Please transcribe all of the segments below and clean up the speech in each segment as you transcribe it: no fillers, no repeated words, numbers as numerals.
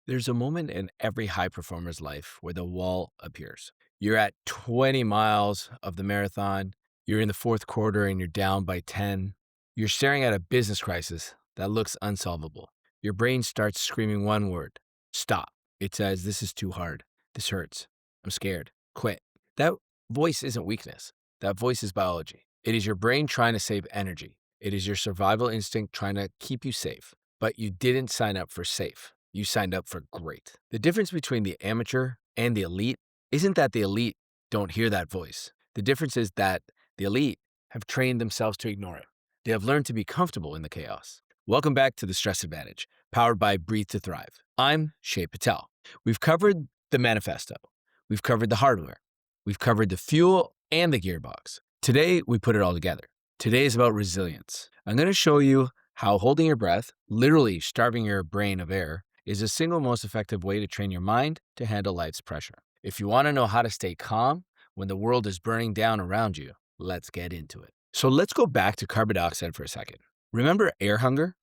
There's a moment in every high performer's life where the wall appears. You're at 20 miles of the marathon, you're in the fourth quarter and you're down by 10. You're staring at a business crisis that looks unsolvable. Your brain starts screaming one word: stop. It says, "This is too hard. This hurts. I'm scared. Quit." That voice isn't weakness. That voice is biology. It is your brain trying to save energy. It is your survival instinct trying to keep you safe. But you didn't sign up for safe. You signed up for great. The difference between the amateur and the elite isn't that the elite don't hear that voice. The difference is that the elite have trained themselves to ignore it. They have learned to be comfortable in the chaos. Welcome back to The Stress Advantage, powered by Breathe to Thrive. I'm Shay Patel. We've covered the manifesto. We've covered the hardware. We've covered the fuel and the gearbox. Today, we put it all together. Today is about resilience. I'm going to show you how holding your breath, literally starving your brain of air, is the single most effective way to train your mind to handle life's pressure. If you want to know how to stay calm when the world is burning down around you, let's get into it. So let's go back to carbon dioxide for a second. Remember air hunger?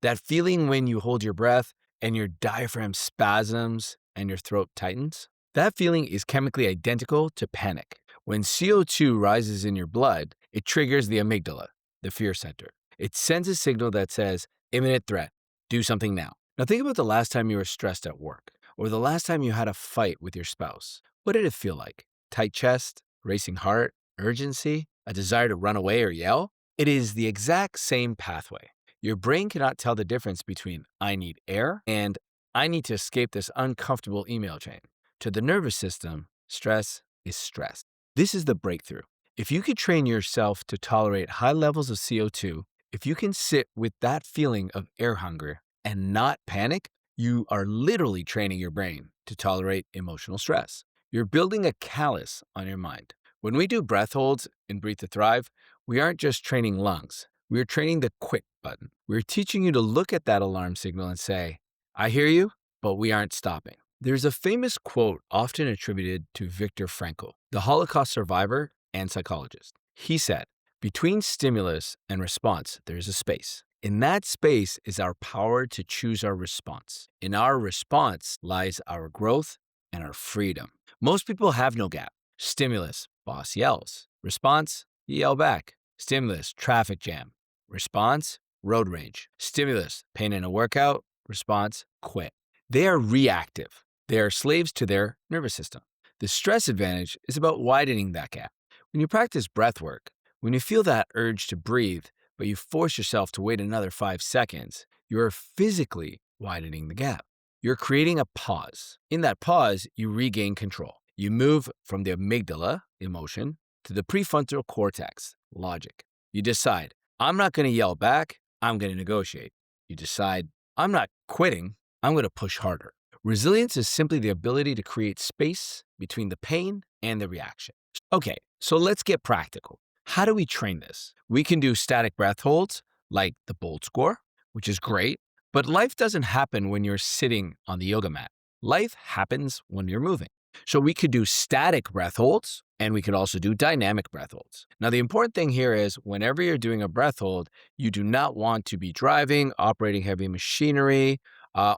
That feeling when you hold your breath and your diaphragm spasms and your throat tightens? That feeling is chemically identical to panic. When CO2 rises in your blood, it triggers the amygdala, the fear center. It sends a signal that says, imminent threat, do something now. Now think about the last time you were stressed at work, or the last time you had a fight with your spouse. What did it feel like? Tight chest, racing heart, urgency, a desire to run away or yell? It is the exact same pathway. Your brain cannot tell the difference between I need air and I need to escape this uncomfortable email chain. To the nervous system, stress is stress. This is the breakthrough. If you could train yourself to tolerate high levels of CO2, if you can sit with that feeling of air hunger and not panic, you are literally training your brain to tolerate emotional stress. You're building a callus on your mind. When we do breath holds in Breathe to Thrive, we aren't just training lungs. We are training the quit button. We're teaching you to look at that alarm signal and say, I hear you, but we aren't stopping. There's a famous quote often attributed to Viktor Frankl, the Holocaust survivor and psychologist. He said, between stimulus and response, there's a space. In that space is our power to choose our response. In our response lies our growth and our freedom. Most people have no gap. Stimulus, boss yells. Response, you yell back. Stimulus, traffic jam. Response, road rage. Stimulus, pain in a workout. Response, quit. They are reactive. They are slaves to their nervous system. The stress advantage is about widening that gap. When you practice breath work, when you feel that urge to breathe, but you force yourself to wait another 5 seconds, you are physically widening the gap. You're creating a pause. In that pause, you regain control. You move from the amygdala, emotion, to the prefrontal cortex, logic. You decide, I'm not going to yell back, I'm going to negotiate. You decide, I'm not quitting, I'm going to push harder. Resilience is simply the ability to create space between the pain and the reaction. Okay, so let's get practical. How do we train this? We can do static breath holds like the Bolt score, which is great, but life doesn't happen when you're sitting on the yoga mat. Life happens when you're moving. So we could do static breath holds, and we could also do dynamic breath holds. Now, the important thing here is whenever you're doing a breath hold, you do not want to be driving, operating heavy machinery,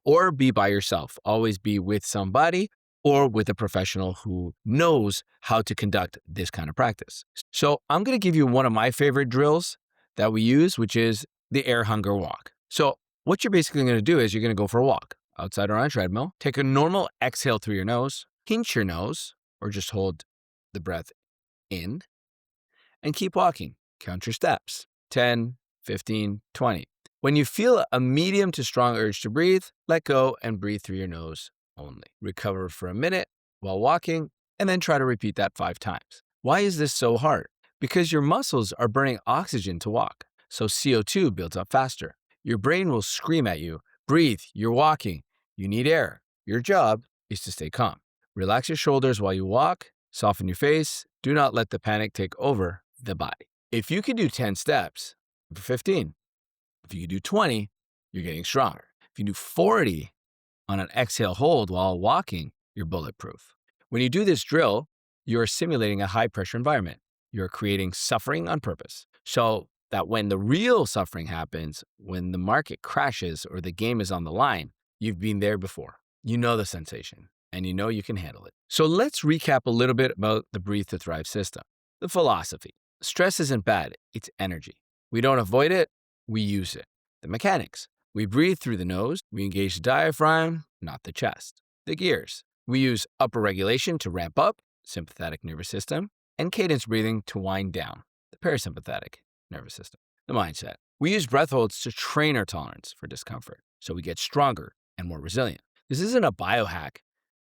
or be by yourself. Always be with somebody or with a professional who knows how to conduct this kind of practice. So I'm going to give you one of my favorite drills that we use, which is the air hunger walk. So what you're basically going to do is you're going to go for a walk outside or on a treadmill. Take a normal exhale through your nose, pinch your nose, or just hold the breath in, and keep walking. Count your steps, 10, 15, 20. When you feel a medium to strong urge to breathe, let go and breathe through your nose only. Recover for a minute while walking, and then try to repeat that 5 times. Why is this so hard? Because your muscles are burning oxygen to walk, so CO2 builds up faster. Your brain will scream at you, breathe, you're walking, you need air. Your job is to stay calm. Relax your shoulders while you walk, soften your face, do not let the panic take over the body. If you can do 10 steps, for 15. If you can do 20, you're getting stronger. If you do 40 on an exhale hold while walking, you're bulletproof. When you do this drill, you're simulating a high pressure environment. You're creating suffering on purpose. So that when the real suffering happens, when the market crashes or the game is on the line, You've been there before. You know the sensation, and you know you can handle it. So let's recap a little bit about the Breathe to Thrive system. The philosophy. Stress isn't bad, it's energy. We don't avoid it, we use it. The mechanics. We breathe through the nose, we engage the diaphragm, not the chest. The gears. We use upper regulation to ramp up, sympathetic nervous system, and cadence breathing to wind down, the parasympathetic nervous system. The mindset. We use breath holds to train our tolerance for discomfort, so we get stronger and more resilient. This isn't a biohack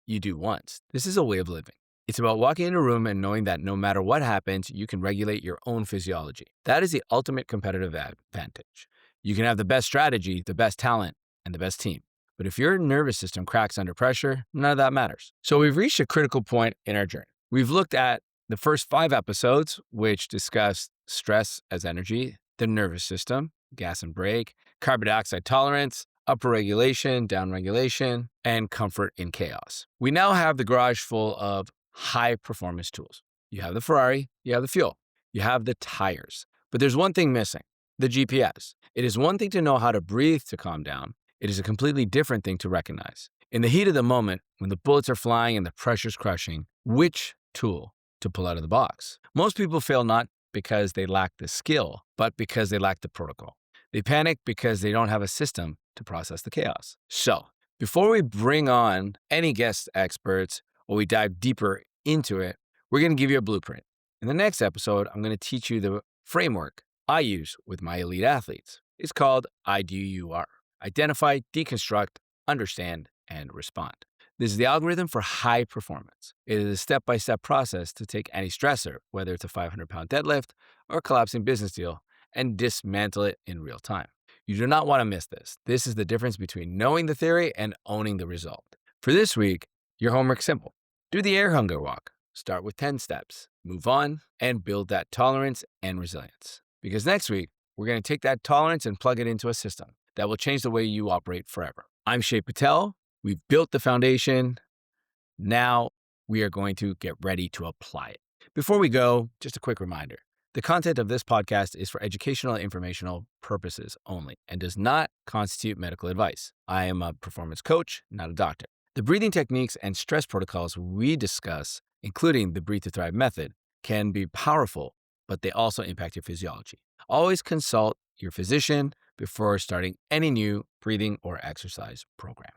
you do once. This is a way of living. It's about walking in a room and knowing that no matter what happens, you can regulate your own physiology. That is the ultimate competitive advantage. You can have the best strategy, the best talent, and the best team. But if your nervous system cracks under pressure, none of that matters. So we've reached a critical point in our journey. We've looked at the first 5 episodes, which discuss stress as energy, the nervous system, gas and brake, carbon dioxide tolerance, upper regulation, down regulation, and comfort in chaos. We now have the garage full of high performance tools. You have the Ferrari, you have the fuel, you have the tires. But there's one thing missing, the GPS. It is one thing to know how to breathe to calm down. It is a completely different thing to recognize. In the heat of the moment, when the bullets are flying and the pressure's crushing, which tool to pull out of the box? Most people fail not because they lack the skill, but because they lack the protocol. They panic because they don't have a system to process the chaos. So, before we bring on any guest experts or we dive deeper into it, we're going to give you a blueprint. In the next episode, I'm going to teach you the framework I use with my elite athletes. It's called IDUR. Identify, deconstruct, understand, and respond. This is the algorithm for high performance. It is a step-by-step process to take any stressor, whether it's a 500-pound deadlift or a collapsing business deal, and dismantle it in real time. You do not want to miss this. This is the difference between knowing the theory and owning the result. For this week, your homework's simple. Do the air hunger walk. Start with 10 steps. Move on and build that tolerance and resilience. Because next week, we're going to take that tolerance and plug it into a system that will change the way you operate forever. I'm Shay Patel. We've built the foundation. Now we are going to get ready to apply it. Before we go, just a quick reminder. The content of this podcast is for educational and informational purposes only and does not constitute medical advice. I am a performance coach, not a doctor. The breathing techniques and stress protocols we discuss, including the Breathe to Thrive method, can be powerful, but they also impact your physiology. Always consult your physician before starting any new breathing or exercise program.